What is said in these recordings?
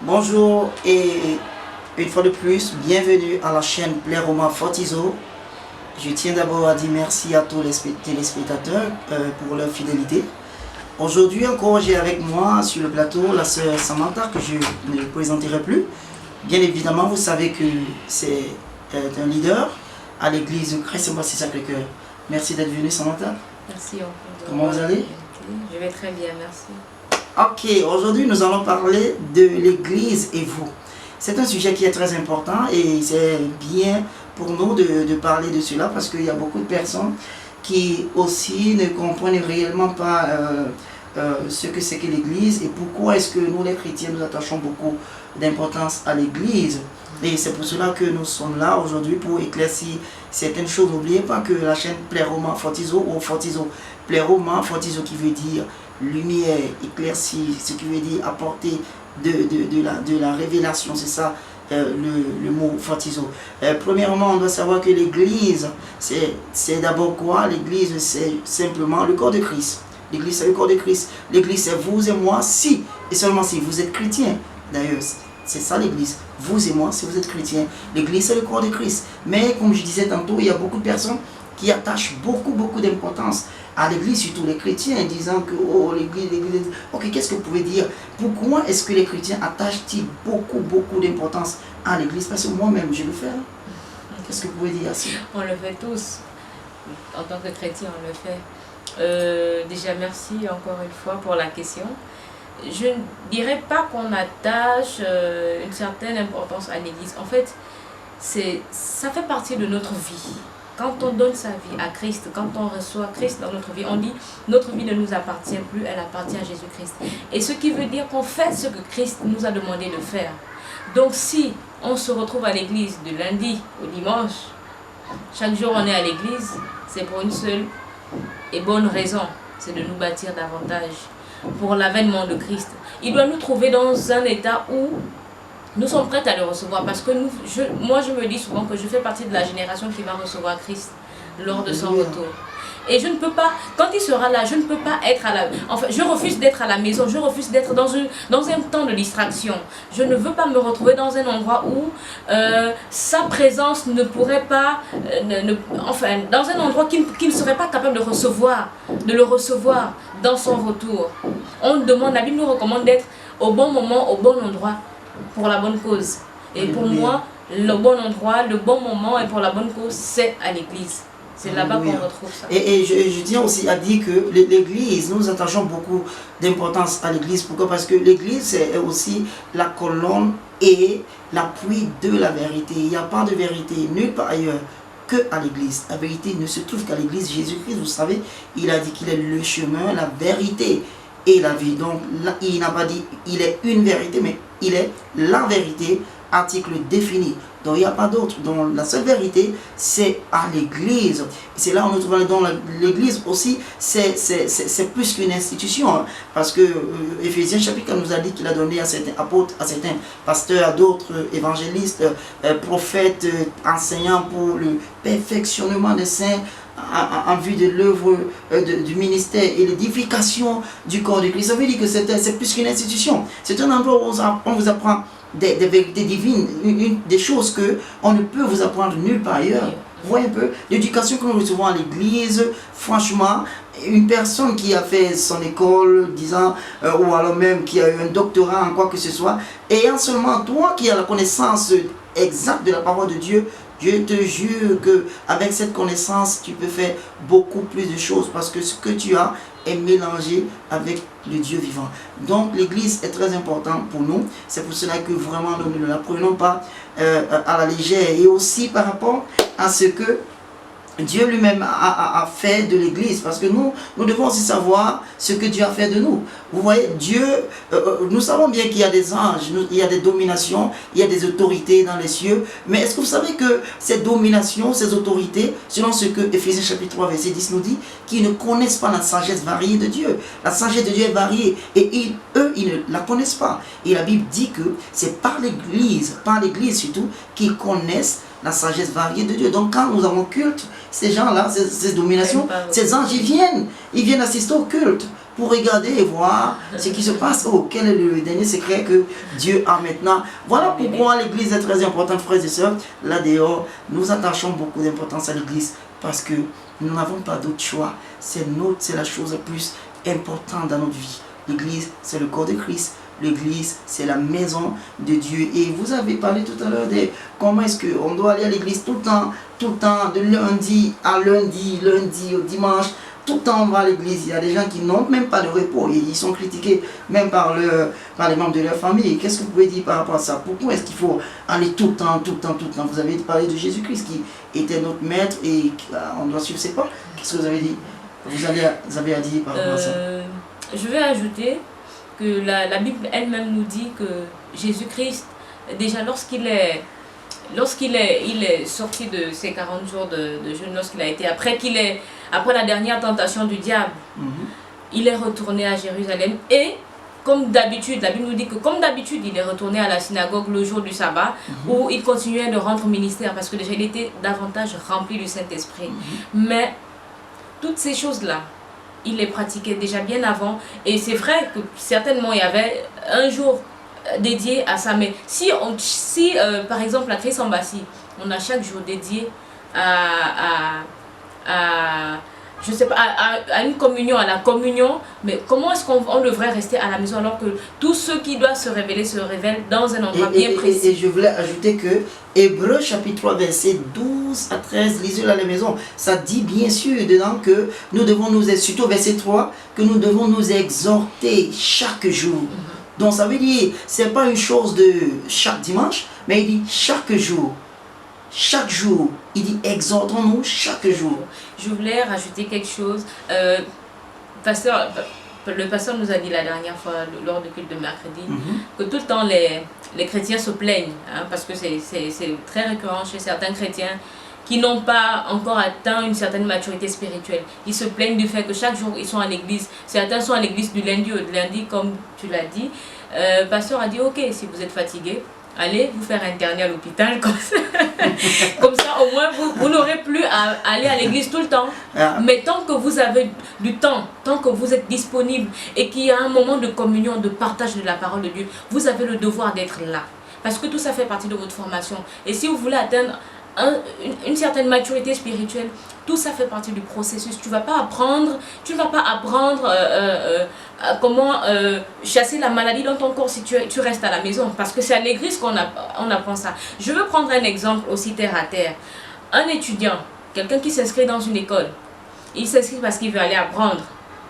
Bonjour et une fois de plus, bienvenue à la chaîne Pleroma Fortizo. Je tiens d'abord à dire merci à tous les téléspectateurs pour leur fidélité. Aujourd'hui encore, j'ai avec moi sur le plateau la sœur Samantha que je ne présenterai plus. Bien évidemment, vous savez que c'est un leader à l'église Christ-Sacré-Cœur. Merci d'être venu, Samantha. Merci. Comment vous allez? Je vais très bien, merci. Ok, aujourd'hui nous allons parler de l'église et vous. C'est un sujet qui est très important et c'est bien pour nous de parler de cela parce qu'il y a beaucoup de personnes qui aussi ne comprennent réellement pas ce que c'est que l'église et pourquoi est-ce que nous les chrétiens nous attachons beaucoup d'importance à l'église. Et c'est pour cela que nous sommes là aujourd'hui pour éclaircir certaines choses. N'oubliez pas que la chaîne Pleroma Fortizo ou Fortizo, Pleroma Fortizo qui veut dire lumière, éclaircir, ce qui veut dire apporter de la révélation, c'est ça le mot Fortizo. Premièrement, on doit savoir que l'église, c'est d'abord quoi? L'église, c'est simplement le corps de Christ. L'église, c'est le corps de Christ. L'église, c'est vous et moi, si, et seulement si vous êtes chrétien. D'ailleurs, c'est ça l'église. Vous et moi, si vous êtes chrétien. L'église, c'est le corps de Christ. Mais comme je disais tantôt, il y a beaucoup de personnes qui attachent beaucoup d'importance à l'église, surtout les chrétiens, disant que oh, l'église. Ok, qu'est-ce que vous pouvez dire? Pourquoi est-ce que les chrétiens attachent-ils beaucoup d'importance à l'église? Parce que moi-même, je le fais. Qu'est-ce que vous pouvez dire à ça? On le fait tous. En tant que chrétien, on le fait. Déjà, merci encore une fois pour la question. Je ne dirais pas qu'on attache une certaine importance à l'église. En fait, ça fait partie de notre vie. Quand on donne sa vie à Christ, quand on reçoit Christ dans notre vie, on dit notre vie ne nous appartient plus, elle appartient à Jésus-Christ. Et ce qui veut dire qu'on fait ce que Christ nous a demandé de faire. Donc si on se retrouve à l'église de lundi au dimanche, chaque jour on est à l'église, c'est pour une seule et bonne raison, c'est de nous bâtir davantage pour l'avènement de Christ. Il doit nous trouver dans un état où nous sommes prêts à le recevoir parce que moi je me dis souvent que je fais partie de la génération qui va recevoir Christ lors de son retour. Et je ne peux pas, quand il sera là, je ne peux pas être à la... Enfin, je refuse d'être à la maison, je refuse d'être dans un temps de distraction. Je ne veux pas me retrouver dans un endroit où sa présence ne pourrait pas... enfin, dans un endroit qu'il ne serait pas capable de le recevoir dans son retour. On demande, la Bible nous recommande d'être au bon moment, au bon endroit, pour la bonne cause. Et pour moi, le bon endroit, le bon moment et pour la bonne cause, c'est à l'église. C'est là-bas qu'on retrouve ça. Et je tiens aussi à dire que l'église, nous attachons beaucoup d'importance à l'église. Pourquoi? Parce que l'église, c'est aussi la colonne et l'appui de la vérité. Il n'y a pas de vérité nulle part ailleurs que à l'église. La vérité ne se trouve qu'à l'église. Jésus-Christ, vous savez, il a dit qu'il est le chemin, la vérité et la vie. Donc, là, il n'a pas dit il est une vérité, mais il est la vérité, article défini. Donc il n'y a pas d'autre. Donc la seule vérité, c'est à l'église. C'est là où nous trouvons dans l'église aussi, c'est plus qu'une institution. Hein, parce que Éphésiens chapitre nous a dit qu'il a donné à certains apôtres, à certains pasteurs, à d'autres évangélistes, prophètes, enseignants pour le perfectionnement des saints, en vue de l'œuvre du ministère et l'édification du corps de Christ. Ça veut dire que c'est plus qu'une institution. C'est un endroit où on vous apprend des vérités divines, des choses qu'on ne peut vous apprendre nulle part ailleurs. Vous voyez un peu l'éducation que nous recevons à l'église. Franchement, une personne qui a fait son école, disant, ou alors même qui a eu un doctorat en quoi que ce soit, ayant seulement toi qui as la connaissance exacte de la parole de Dieu, je te jure qu'avec cette connaissance, tu peux faire beaucoup plus de choses parce que ce que tu as est mélangé avec le Dieu vivant. Donc l'église est très importante pour nous. C'est pour cela que vraiment nous ne la prenons pas à la légère. Et aussi par rapport à ce que Dieu lui-même a fait de l'église, parce que nous devons aussi savoir ce que Dieu a fait de nous. Vous voyez, Dieu, nous savons bien qu'il y a des anges, il y a des dominations, il y a des autorités dans les cieux, mais est-ce que vous savez que ces dominations, ces autorités, selon ce que Éphésiens chapitre 3 verset 10 nous dit, qu'ils ne connaissent pas la sagesse variée de Dieu. La sagesse de Dieu est variée et eux, ils ne la connaissent pas. Et la Bible dit que c'est par l'église surtout, qu'ils connaissent la sagesse variée de Dieu. Donc quand nous avons culte, ces gens-là, ces dominations, ces anges, ils viennent assister au culte. pour regarder et voir ce qui se passe. Oh, quel est le dernier secret que Dieu a maintenant. Voilà pourquoi l'église est très importante, frères et sœurs. Là dehors, nous attachons beaucoup d'importance à l'église parce que nous n'avons pas d'autre choix. C'est la chose la plus importante dans notre vie. L'église, c'est le corps de Christ. L'église, c'est la maison de Dieu. Et vous avez parlé tout à l'heure de comment est-ce qu'on doit aller à l'église tout le temps, de lundi à lundi, lundi au dimanche. Tout le temps on va à l'église. Il y a des gens qui n'ont même pas de repos et ils sont critiqués même par les membres de leur famille. Qu'est-ce que vous pouvez dire par rapport à ça? Pourquoi est-ce qu'il faut aller tout le temps? Vous avez parlé de Jésus-Christ qui était notre maître et on doit suivre ses pas. Qu'est-ce que vous avez dit? Vous avez à dire par rapport à ça? Je vais ajouter que la Bible elle-même nous dit que Jésus-Christ, déjà lorsqu'il est sorti de ses 40 jours de jeûne, lorsqu'il a été, après la dernière tentation du diable, il est retourné à Jérusalem et comme d'habitude, la Bible nous dit que comme d'habitude, il est retourné à la synagogue le jour du sabbat où il continuait de rendre ministère parce que déjà il était davantage rempli du Saint-Esprit. Mais toutes ces choses-là, il les pratiquait déjà bien avant et c'est vrai que certainement il y avait un jour dédié à ça, mais si par exemple à Christ-en-Bassi, on a chaque jour dédié je sais pas, à une communion, à la communion, mais comment est-ce qu'on devrait rester à la maison alors que tous ceux qui doivent se révèlent dans un endroit bien précis. Et je voulais ajouter que Hébreux chapitre 3 verset 12 à 13, lisez-le à la maison, ça dit bien sûr dedans que nous devons surtout verset 3, que nous devons nous exhorter chaque jour. Donc ça veut dire, c'est pas une chose de chaque dimanche, mais il dit chaque jour. Chaque jour, il dit exhortons-nous chaque jour. Je voulais rajouter quelque chose. Le pasteur nous a dit la dernière fois, lors du culte de mercredi, que tout le temps les chrétiens se plaignent, parce que c'est très récurrent chez certains chrétiens qui n'ont pas encore atteint une certaine maturité spirituelle. Ils se plaignent du fait que chaque jour ils sont à l'église. Certains sont à l'église du lundi au lundi, comme tu l'as dit. Le pasteur a dit, ok, si vous êtes fatigué, allez vous faire interner à l'hôpital, comme ça au moins vous n'aurez plus à aller à l'église tout le temps. Mais tant que vous avez du temps, tant que vous êtes disponible et qu'il y a un moment de communion, de partage de la parole de Dieu, vous avez le devoir d'être là. Parce que tout ça fait partie de votre formation. Et si vous voulez atteindre une certaine maturité spirituelle, tout ça fait partie du processus. Tu ne vas pas apprendre comment chasser la maladie dans ton corps si tu restes à la maison, parce que c'est à l'église qu'on apprend ça. Je veux prendre un exemple aussi terre à terre. Un étudiant, quelqu'un qui s'inscrit dans une école, il s'inscrit parce qu'il veut aller apprendre.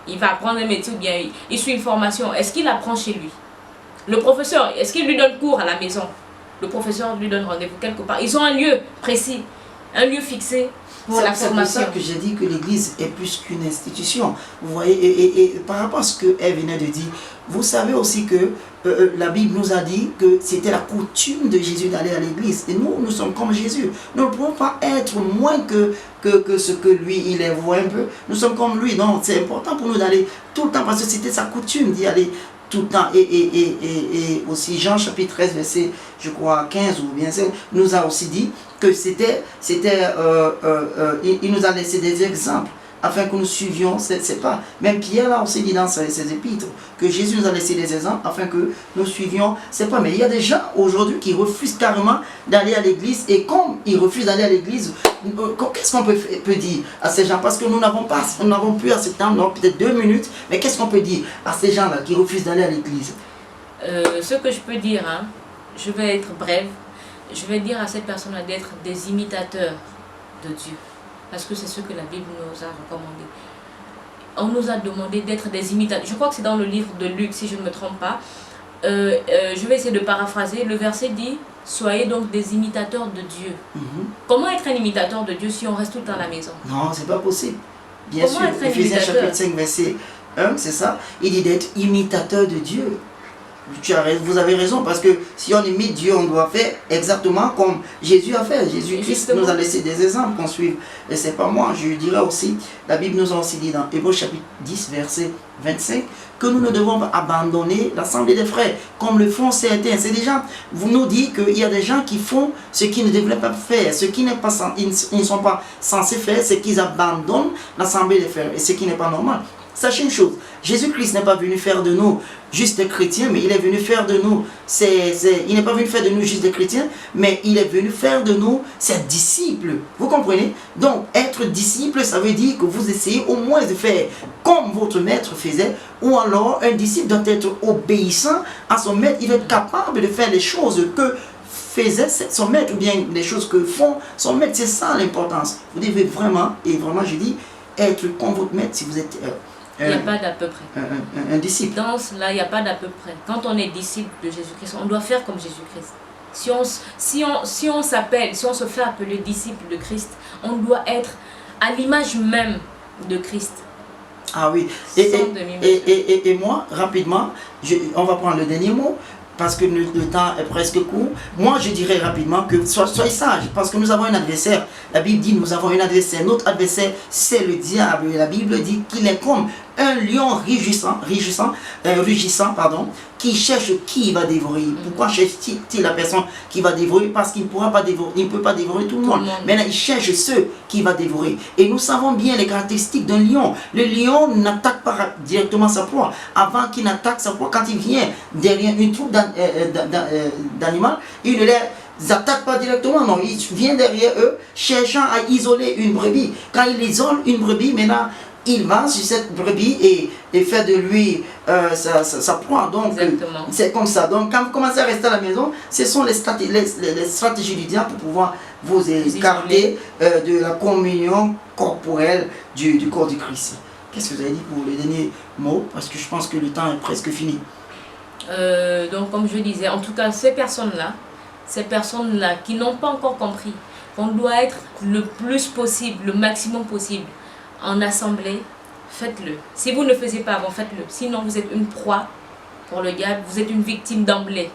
Il va apprendre un métier ou bien il suit une formation. Est-ce qu'il apprend chez lui? Le professeur, est-ce qu'il lui donne cours à la maison? Le professeur lui donne rendez-vous quelque part. Ils ont un lieu précis, un lieu fixé pour la formation. C'est pour ça que j'ai dit que l'église est plus qu'une institution. Vous voyez, et par rapport à ce qu'elle venait de dire, vous savez aussi que la Bible nous a dit que c'était la coutume de Jésus d'aller à l'église. Et nous sommes comme Jésus. Nous ne pouvons pas être moins que ce que lui, il est. Vous voyez un peu? Nous sommes comme lui. Donc c'est important pour nous d'aller tout le temps parce que c'était sa coutume d'y aller tout le temps. Et aussi Jean chapitre 13 verset je crois 15 ou bien 16 nous a aussi dit que il nous a laissé des exemples afin que nous suivions. C'est pas, même Pierre là aussi dit dans ses épîtres que Jésus nous a laissé des exemples afin que nous suivions. C'est pas, mais il y a des gens aujourd'hui qui refusent carrément d'aller à l'église, et comme ils refusent d'aller à l'église, qu'est-ce qu'on peut dire à ces gens? Parce que nous n'avons plus assez de temps, peut-être 2 minutes, mais qu'est-ce qu'on peut dire à ces gens là qui refusent d'aller à l'église? Ce que je peux dire, je vais être brève, je vais dire à ces personnes-là d'être des imitateurs de Dieu. Parce que c'est ce que la Bible nous a recommandé. On nous a demandé d'être des imitateurs. Je crois que c'est dans le livre de Luc, si je ne me trompe pas. Je vais essayer de paraphraser. Le verset dit, soyez donc des imitateurs de Dieu. Comment être un imitateur de Dieu si on reste tout le temps à la maison? Non, c'est pas possible. Bien sûr, Ephésiens chapitre 5, verset 1, c'est ça. Il dit d'être imitateur de Dieu. Vous avez raison, parce que si on imite Dieu, on doit faire exactement comme Jésus a fait. Jésus-Christ nous a laissé des exemples qu'on suive. Et c'est pas moi, je dirais aussi, la Bible nous a aussi dit dans Hébreux chapitre 10, verset 25, que nous ne devons pas abandonner l'assemblée des frères, comme le font certains. C'est des gens, vous nous dites qu'il y a des gens qui font ce qu'ils ne devraient pas faire, ce qui n'est pas, ils ne sont pas censés faire, c'est qu'ils abandonnent l'assemblée des frères, et ce qui n'est pas normal. Sachez une chose, Jésus-Christ n'est pas venu faire de nous juste des chrétiens, mais il est venu faire de nous, il n'est pas venu faire de nous juste des chrétiens, mais il est venu faire de nous ses disciples. Vous comprenez? Donc, être disciple, ça veut dire que vous essayez au moins de faire comme votre maître faisait, ou alors un disciple doit être obéissant à son maître, il doit être capable de faire les choses que faisait son maître, ou bien les choses que font son maître. C'est ça l'importance. Vous devez vraiment, et vraiment je dis, être comme votre maître si vous êtes il n'y a pas d'à peu près. Un disciple. Dans cela, il n'y a pas d'à peu près. Quand on est disciple de Jésus-Christ, on doit faire comme Jésus-Christ. Si on s'appelle, si on se fait appeler disciple de Christ, on doit être à l'image même de Christ. Ah oui. Et moi, rapidement, on va prendre le dernier mot, parce que le temps est presque court. Moi, je dirais rapidement que soyez sages, parce que nous avons un adversaire. La Bible dit nous avons un adversaire. Notre adversaire, c'est le diable. Et la Bible dit qu'il est comme un lion rugissant, qui cherche qui il va dévorer. Pourquoi cherche-t-il la personne qui va dévorer? Parce qu'il ne pourra pas dévorer, il ne peut pas dévorer tout le monde. Maintenant, il cherche ceux qui va dévorer. Et nous savons bien les caractéristiques d'un lion. Le lion n'attaque pas directement sa proie. Avant qu'il n'attaque sa proie, quand il vient derrière une troupe d'animaux, il ne les attaque pas directement, non, il vient derrière eux, cherchant à isoler une brebis. Quand il isole une brebis, maintenant, il va sur cette brebis et fait de lui sa proie. Donc, c'est comme ça. Donc, quand vous commencez à rester à la maison, ce sont les stratégies du diable pour pouvoir vous écarter de la communion corporelle du corps du Christ. Qu'est-ce que vous avez dit pour les derniers mots? Parce que je pense que le temps est presque fini. Donc, comme je disais, en tout cas, ces personnes-là qui n'ont pas encore compris qu'on doit être le plus possible, le maximum possible, en assemblée, faites-le. Si vous ne le faisiez pas avant, faites-le. Sinon, vous êtes une proie pour le diable, vous êtes une victime d'emblée.